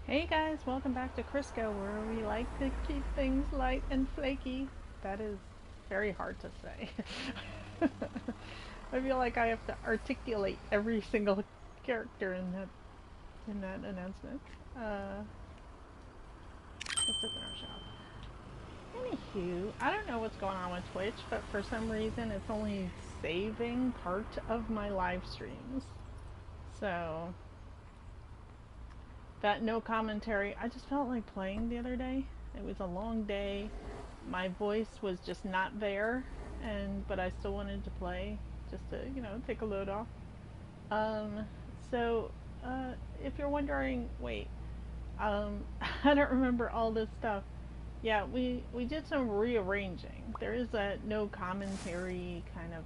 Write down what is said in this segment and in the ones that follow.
Hey guys, welcome back to KrisCo, where we like to keep things light and flaky. That is very hard to say. I feel like I have to articulate every single character in that announcement. What's up in our shop? Anywho, I don't know what's going on with Twitch, but for some reason it's only saving part of my live streams. So that no commentary, I just felt like playing the other day. It was a long day. My voice was just not there, but I still wanted to play just to, take a load off. Um, so, if you're wondering, wait, I don't remember all this stuff. Yeah, we did some rearranging. There is a no commentary kind of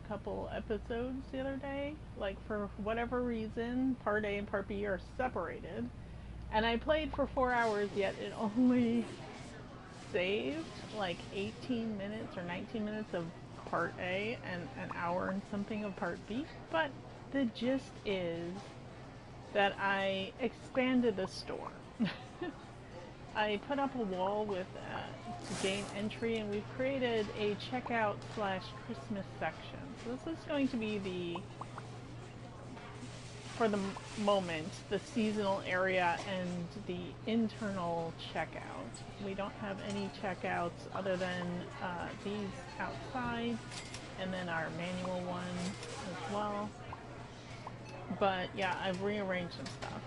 couple episodes the other day. Like, for whatever reason, part A and part B are separated. And I played for 4 hours, yet it only saved like 18 minutes or 19 minutes of part A and an hour and something of part B. But the gist is that I expanded the store. I put up a wall with to gain entry, and we've created a checkout slash Christmas section. So this is going to be for the moment, the seasonal area and the internal checkout. We don't have any checkouts other than these outside, and then our manual one as well. But yeah, I've rearranged some stuff.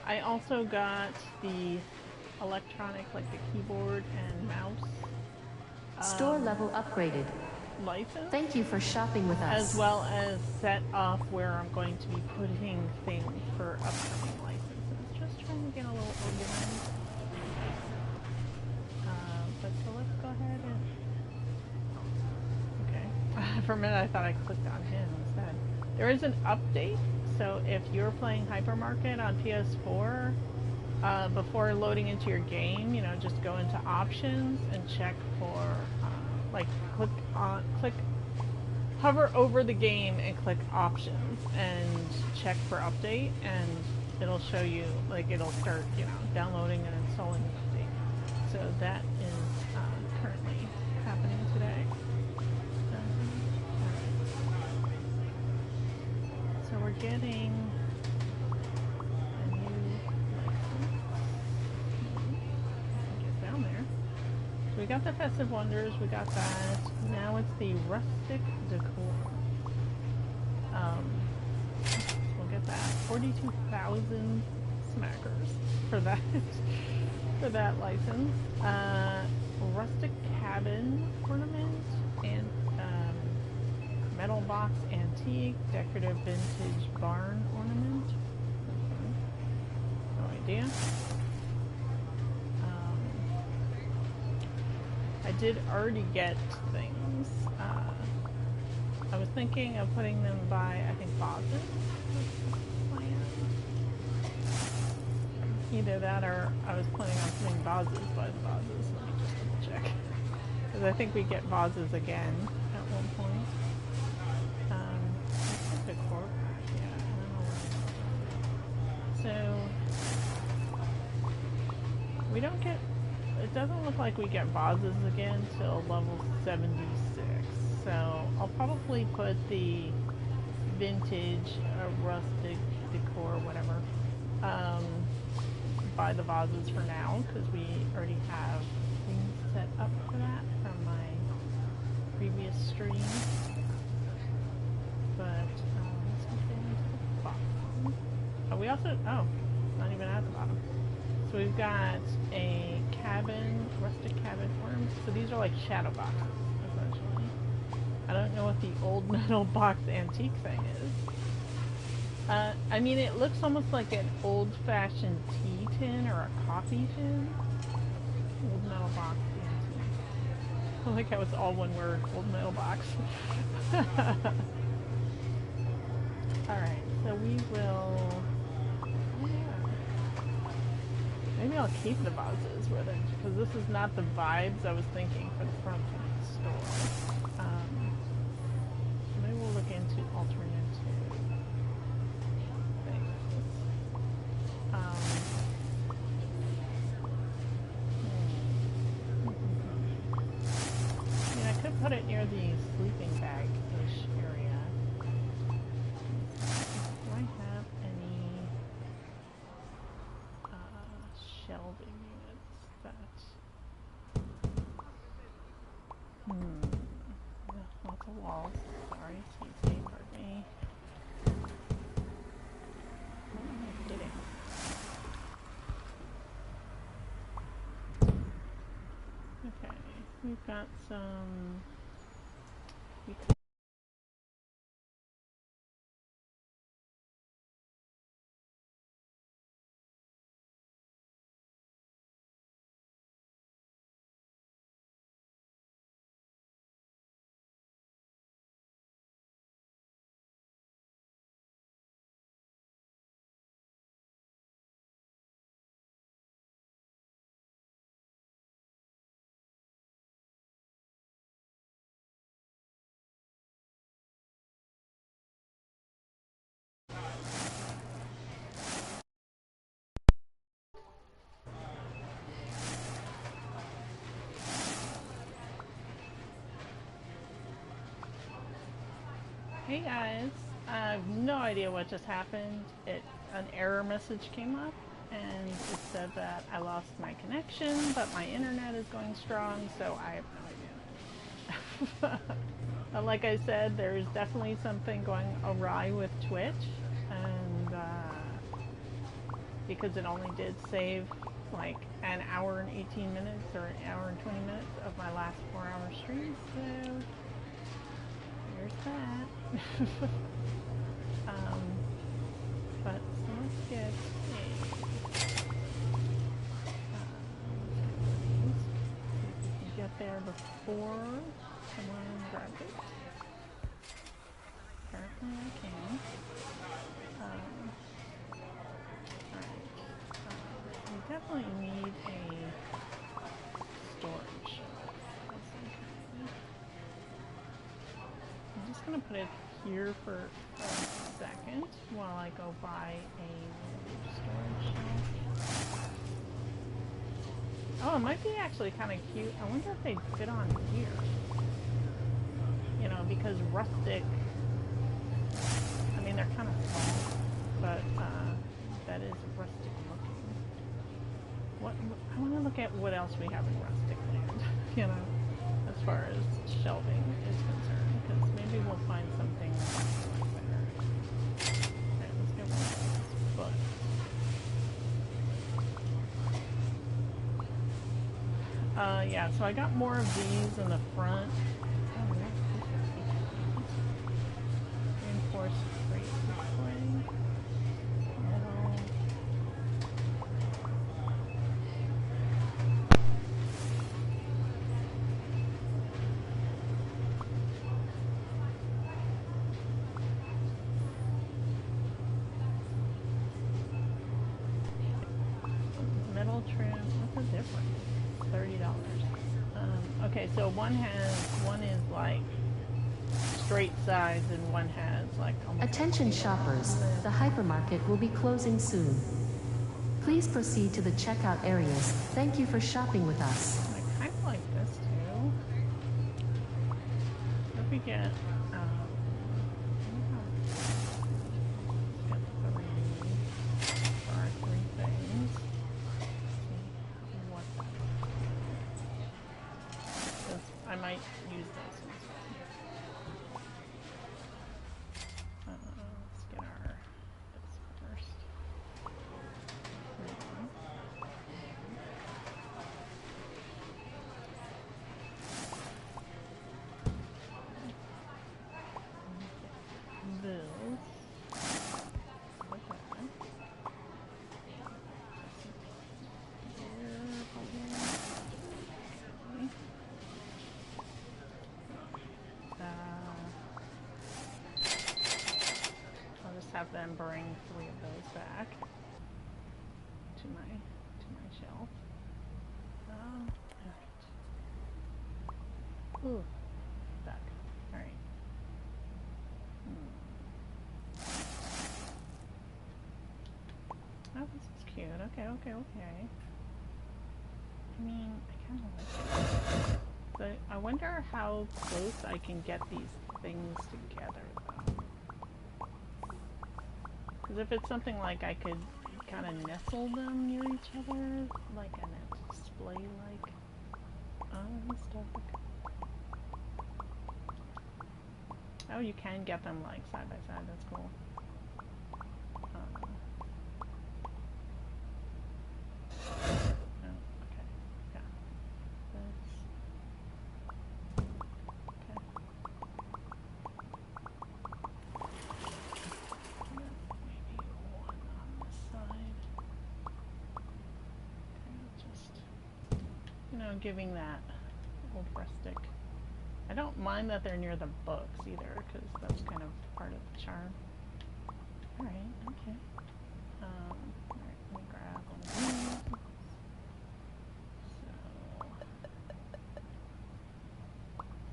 I also got the electronic, like the keyboard and mouse Store level upgraded. license. Thank you for shopping with us. As well as set off where I'm going to be putting things for upcoming licenses. Just trying to get a little organized. But so let's go ahead and... Okay. For a minute I thought I clicked on him instead. There is an update, so if you're playing Hypermarket on PS4, before loading into your game, just go into options and check for, hover over the game and click options and check for update, and it'll show you, it'll start, downloading and installing the update. So that is currently happening today. So we're getting a new license. Get down there. So we got the Festive Wonders, we got that. Now it's the Rustic decor. We'll get that. 42,000 smackers for that for that license. Rustic cabin ornament and metal box antique, decorative vintage barn ornament. No idea. I did already get things. I was thinking of putting them by, I think, vases. Either that or I was planning on putting vases by the vases. Let me just double check. Because I think we get vases again at one point. So we don't get, it doesn't look like we get vases again till level 76. So I'll probably put the vintage, rustic decor, whatever, by the vases for now, because we already have things set up for that from my previous stream. But let's get into the bottom. Oh, we also, not even at the bottom. So we've got a cabin, rustic cabin ornaments. So these are like shadow boxes, essentially. I don't know what the old metal box antique thing is. I mean, it looks almost like an old-fashioned tea tin or a coffee tin. Old metal box antique. I like how it's all one word, old metal box. Alright, so we will... Maybe I'll keep the vases with it, because this is not the vibes I was thinking for the front of the store. Maybe we'll look into alternative things. put it near the sleeping bag-ish area. Do I have any shelving units that... Lots of walls. Sorry, CC, pardon me. What am I getting? Okay, we've got some... Hey guys, I have no idea what just happened. An error message came up and it said that I lost my connection, but my internet is going strong, so I have no idea. But like I said, there's definitely something going awry with Twitch, and because it only did save like an hour and 18 minutes or an hour and 20 minutes of my last 4-hour stream, so there's that. But so let's get get there before someone grabs it. Apparently I can. Alright. We definitely need a storage of some kind. I'm just going to put it here for a second while I go buy a storage shelf. Oh, it might be actually kind of cute. I wonder if they'd fit on here. You know, because Rustic, I mean, they're kind of small, but that is Rustic looking. I want to look at what else we have in Rustic land, you know, as far as shelving is concerned, because maybe we'll find something better. Alright, let's get one of those books. Yeah, so I got more of these in the front. Oh, reinforced crate display. Metal. Metal trim. What's the difference? $30. Okay, so one is like straight sides and one has like Attention shoppers, the hypermarket will be closing soon. Please proceed to the checkout areas. Thank you for shopping with us. I kind of like this too. What if we get I might use this instead. Let's get our this first. Have them bring 3 of those back to my shelf. Alright. Ooh, stuck. Alright. Oh, this is cute. Okay. I mean, I kind of like it. So I wonder how close I can get these things together, though. Because if it's something like I could kind of nestle them near each other, like in a display, like, I'm stuck. Oh, you can get them like side by side. That's cool. Oh, okay. Yeah. That's okay. Maybe one on this side. Okay, just giving that old rustic. I don't mind that they're near the books either, because that's kind of part of the charm. Alright, okay. Alright, let me grab one of these. So,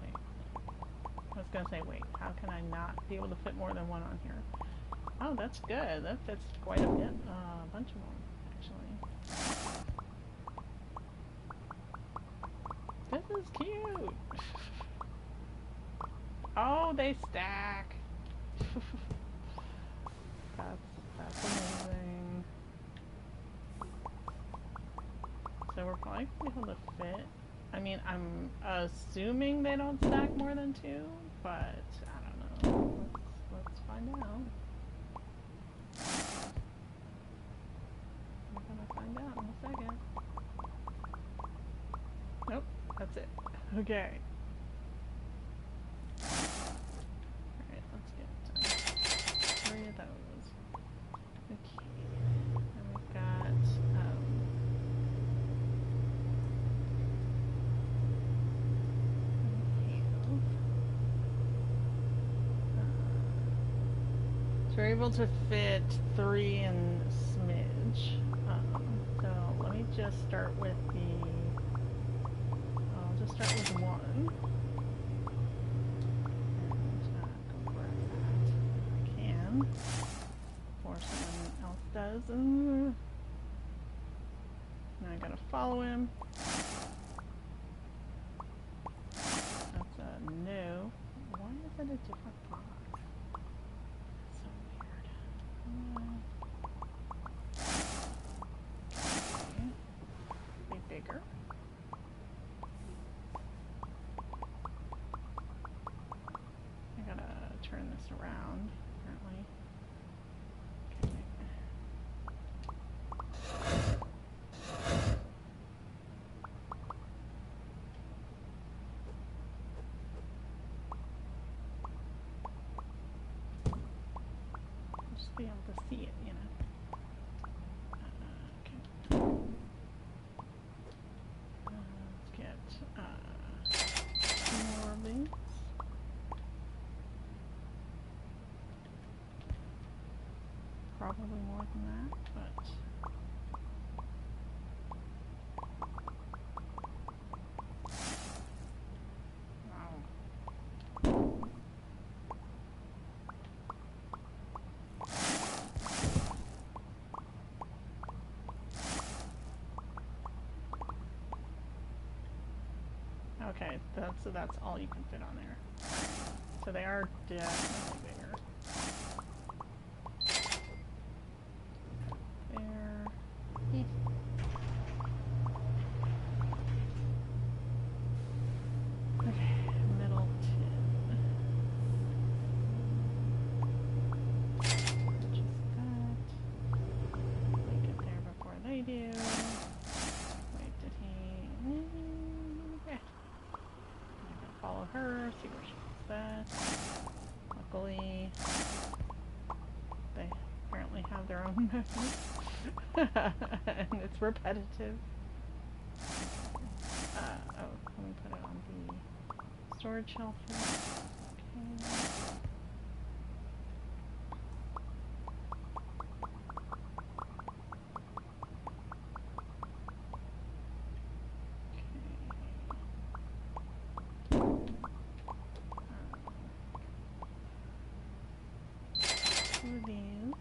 wait. I was gonna say, wait, how can I not be able to fit more than one on here? Oh, that's good. That fits quite a bit, a bunch of them, actually. This is cute! Oh, they stack! That's amazing. So we're probably gonna be able to fit. I mean, I'm assuming they don't stack more than two, but I don't know. Let's find out. We're gonna find out in a second. Nope, that's it. Okay. Alright, let's get 3 of those. Okay. And we've got, so we're able to fit 3 in smidge. So let me just start with I'll just start with 1. And go grab that if I can. Before someone else does. Now I gotta follow him. That's a no. Why is it a different box? So weird. Okay. Be bigger. I gotta turn this around, apparently. Okay. Just be able to see it, you know. Okay. Let's get 2 more of these. Probably more than that, but wow. Okay, that's all you can fit on there. So they are definitely bigger. There. Okay, middle tin. Just that. We get there before they do. Wait, did he? Okay. I'm gonna follow her, see where she puts that. Luckily, they apparently have their own methods. And it's repetitive. Oh, let me put it on the storage shelf first. Okay. Two of these,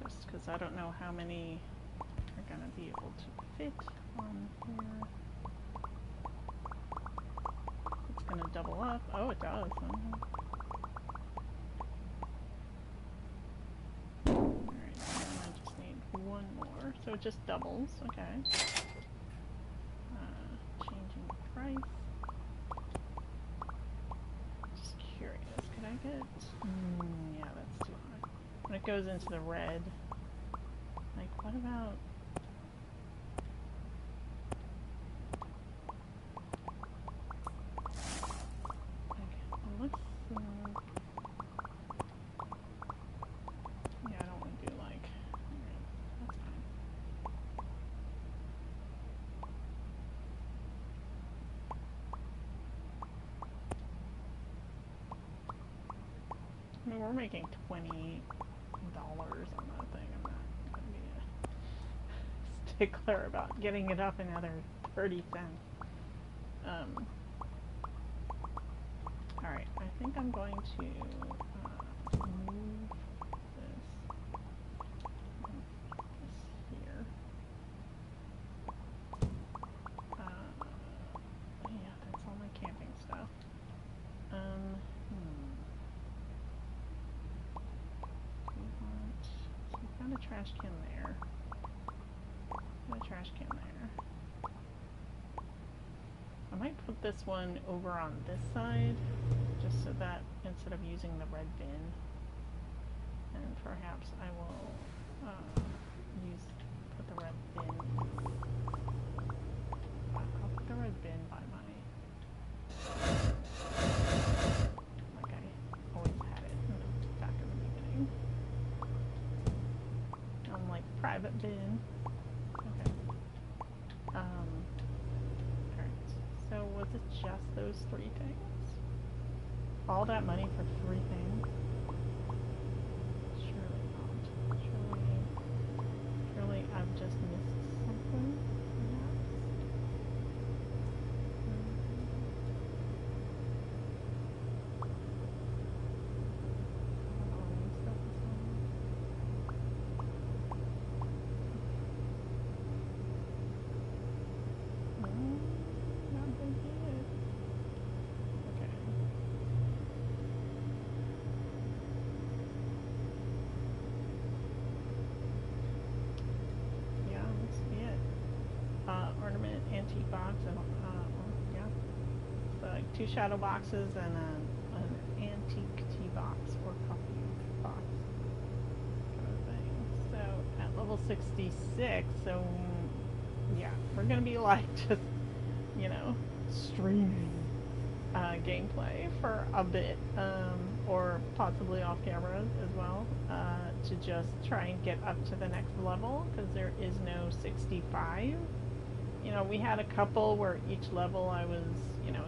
just because I don't know how many are going to be able to fit on here. gonna double up. Oh, it does. Alright, then I just need one more. So it just doubles. Okay. Changing the price. Just curious. Could I get... yeah, that's too high. When it goes into the red, like, what about... yeah, I don't want to do like... alright, that's fine. I mean, we're making $20 on that thing. I'm not going to be a stickler about getting it up another 30 cents. Alright, I think I'm going to move this here. Yeah, that's all my camping stuff. So we've got a trash can there. Got a trash can there. I might put this one over on this side, just so that instead of using the red bin, and perhaps I will put the red bin. I'll put the red bin by my, like I always had it in the back of the beginning. Like private bin. Okay. Alright. So was it just those 3 things? All that money for 3 things? Surely not. Surely I've just missed something, perhaps? Ornament antique box and yeah, so like 2 shadow boxes and an antique tea box or coffee box kind of thing. So at level 66, so yeah, we're gonna be like just, you know, streaming gameplay for a bit, or possibly off camera as well, to just try and get up to the next level, because there is no 65. You know, we had a couple where each level I was, you know,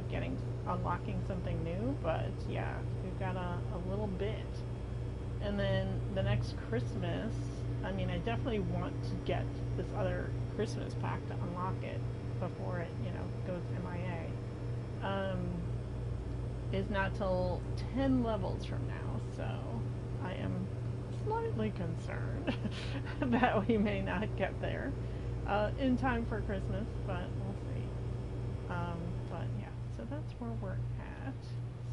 unlocking something new, but yeah, we've got a little bit. And then the next Christmas, I mean, I definitely want to get this other Christmas pack to unlock it before it, you know, goes MIA. Is not till 10 levels from now, so I am slightly concerned that we may not get there in time for Christmas, but we'll see. But yeah, so that's where we're at.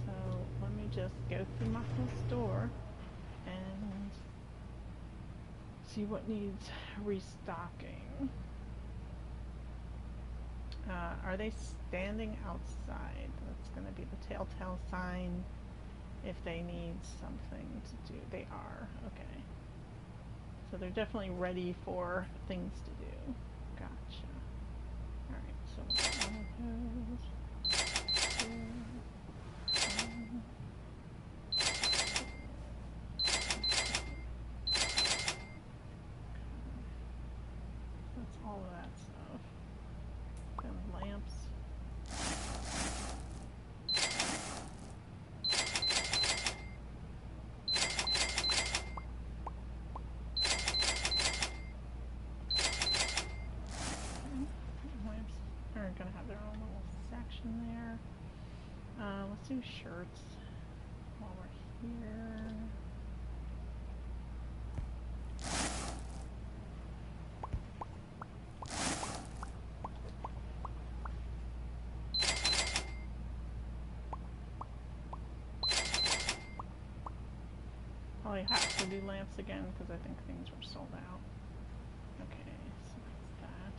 So let me just go through my whole store and see what needs restocking. Are they standing outside? That's going to be the telltale sign if they need something to do. They are. Okay. So they're definitely ready for things to do. Gotcha. Alright, so one of those. That's all of that stuff. Them lamps. Lamps are gonna have their own little section there. Let's do shirts while we're here. probably have to do lamps again because I think things were sold out. Okay, so that's that.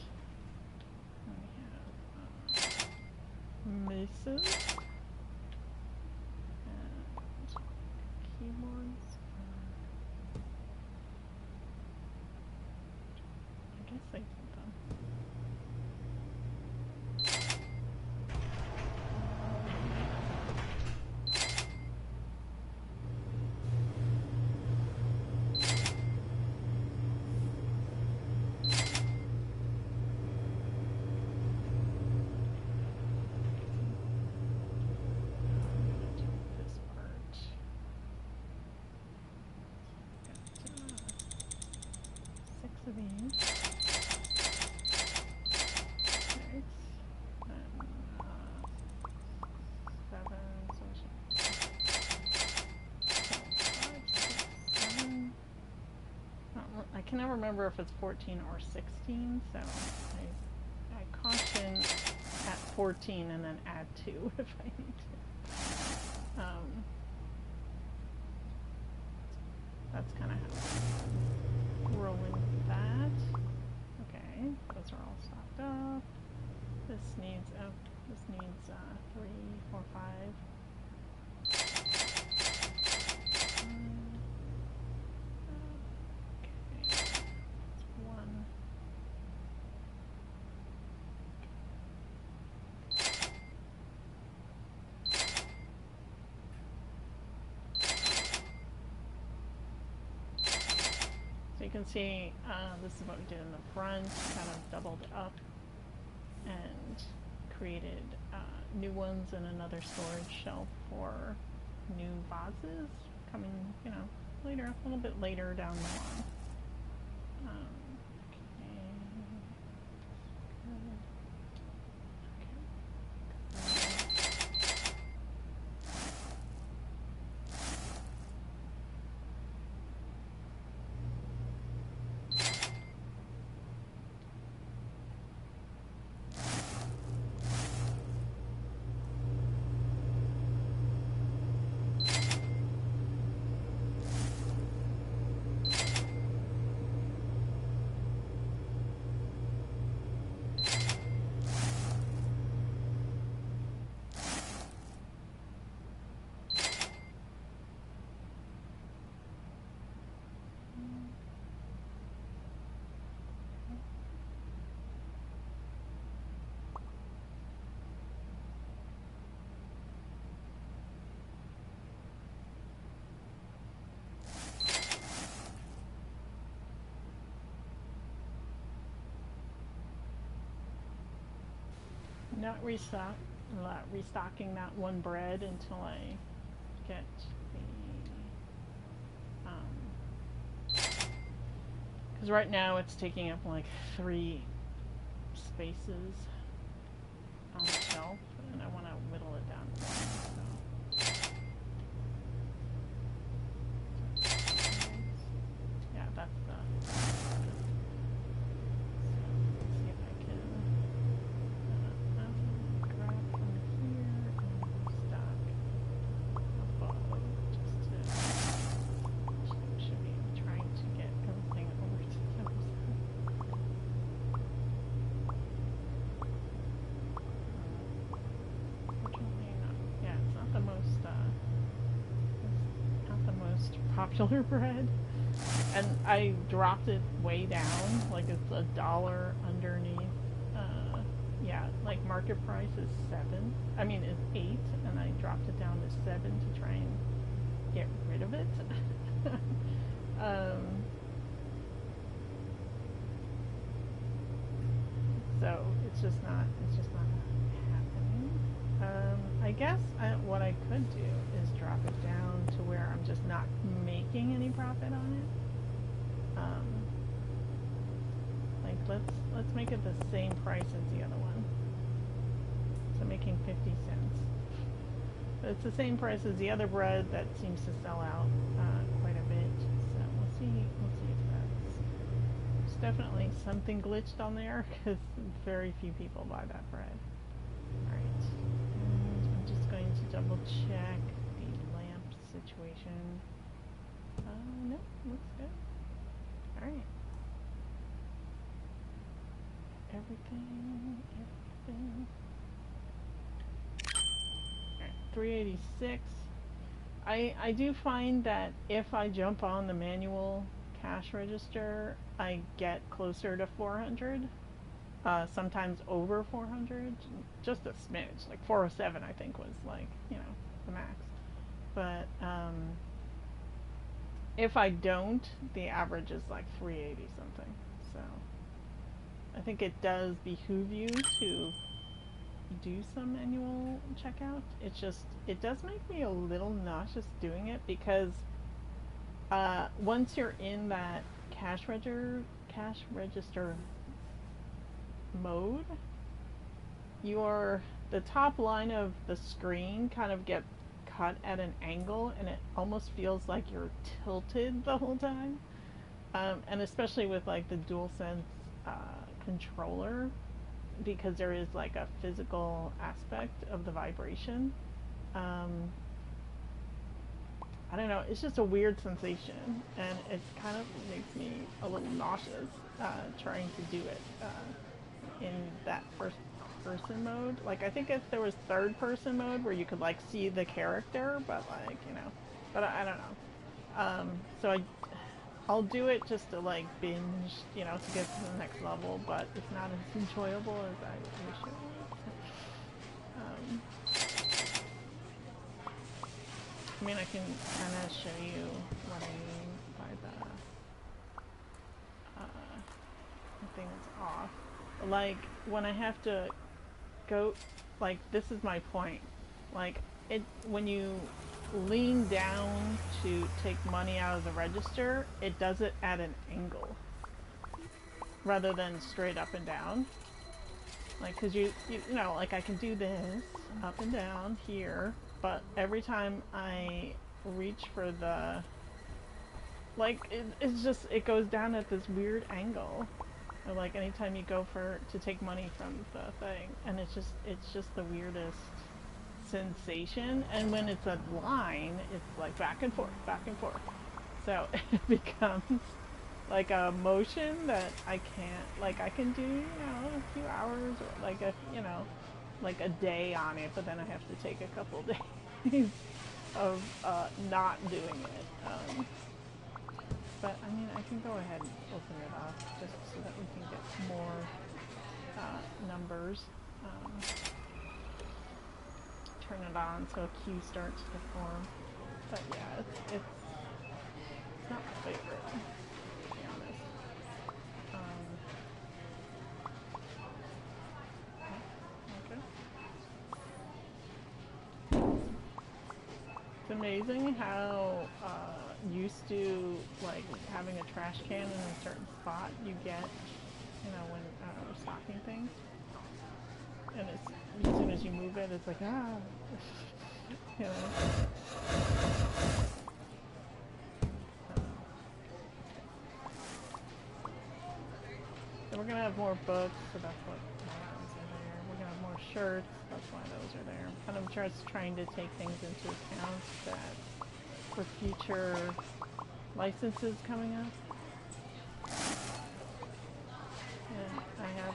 And we have maces and keyboards. I guess I did them. Of these. Six. And, 7. So we should 5, 6, 7. I can never remember if it's 14 or 16, so I caution at 14 and then add 2 if I need to. That's kind of how we're rolling with that. Okay, those are all stocked up. This needs 3, 4, 5. Okay, that's 1. So you can see this is what we did in the front, kind of doubled up and created new ones and another storage shelf for new vases coming, later, a little bit later down the line. Not restocking that one bread until I get the, because right now it's taking up like 3 spaces on the shelf, and I want to whittle it down to 1, so. Yeah, that's the. Popular bread, and I dropped it way down, like it's $1 underneath. Yeah, like market price is 7. I mean it's 8, and I dropped it down to 7 to try and get rid of it. So it's just not happening. I guess what I could do is drop it down to where I'm just not making any profit on it. Like let's make it the same price as the other one. So making 50 cents. But it's the same price as the other bread that seems to sell out quite a bit. So we'll see if there's definitely something glitched on there because very few people buy that bread. Alright. And I'm just going to double check the lamp situation. No, looks good. Alright. Everything. Alright, 386. I do find that if I jump on the manual cash register, I get closer to 400. Sometimes over 400, just a smidge. Like 407, I think, was like, you know, the max. But if I don't, the average is like 380 something. So I think it does behoove you to do some manual checkout. It's just, it does make me a little nauseous doing it because once you're in that cash register mode, the top line of the screen kind of gets cut at an angle, and it almost feels like you're tilted the whole time. And especially with like the DualSense controller, because there is like a physical aspect of the vibration. I don't know, it's just a weird sensation, and it kind of makes me a little nauseous trying to do it in that first person mode. Like, I think if there was third person mode where you could like see the character, but like, you know, but I don't know. So I'll do it just to like binge, you know, to get to the next level, but it's not as enjoyable as I wish it was. I mean, I can kind of show you what I mean by the thing that's off. Like, when I have to go, like, this is my point. Like, when you lean down to take money out of the register, it does it at an angle rather than straight up and down. Like, cause you know, like I can do this up and down here, but every time I reach for the, like, it's just, it goes down at this weird angle. Or like anytime you go to take money from the thing, and it's just the weirdest sensation. And when it's a line, it's like back and forth, back and forth. So it becomes like a motion that I can't, like, I can do, you know, a few hours or like a, you know, like a day on it, but then I have to take a couple days of not doing it. But I mean, I can go ahead and open it up just so that we can get more numbers. Turn it on so a queue starts to form. But yeah, it's not my favorite, to be honest. Okay. It's amazing how used to like having a trash can in a certain spot you get, you know, when restocking things, and it's, as soon as you move it, it's like, ah, you know. So we're gonna have more books, so that's what why those are there. We're gonna have more shirts, that's why those are there. And I'm just trying to take things into account that for future licenses coming up. And I know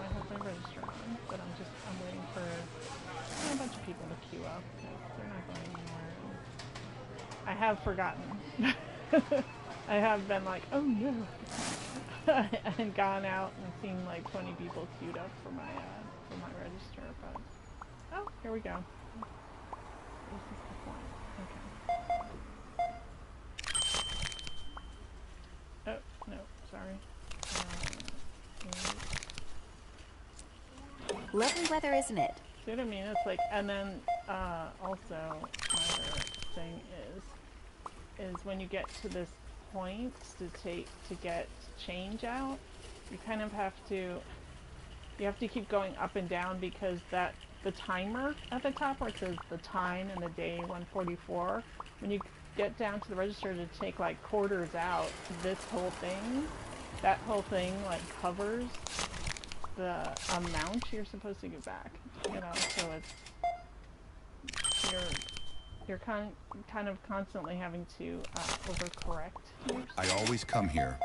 I have my register on, but I'm waiting for a bunch of people to queue up because they're not going anywhere. I have forgotten. I have been like, oh no, and gone out and seen like 20 people queued up for my register, but oh, here we go. This is the point. Okay. Oh no, sorry. Lovely weather, isn't it? See what I mean? It's like, and then also my other thing is when you get to this point to get change out, you kind of have to keep going up and down, because the timer at the top where it says the time and the day 144, when you get down to the register to take like quarters out, that whole thing like covers the amount you're supposed to get back, you know, so You're kind of constantly having to overcorrect yourself. I always come here.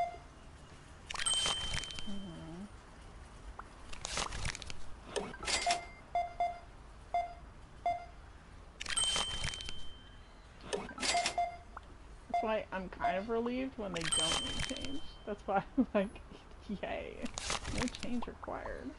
That's why I'm kind of relieved when they don't need change. That's why I'm like, yay, no change required.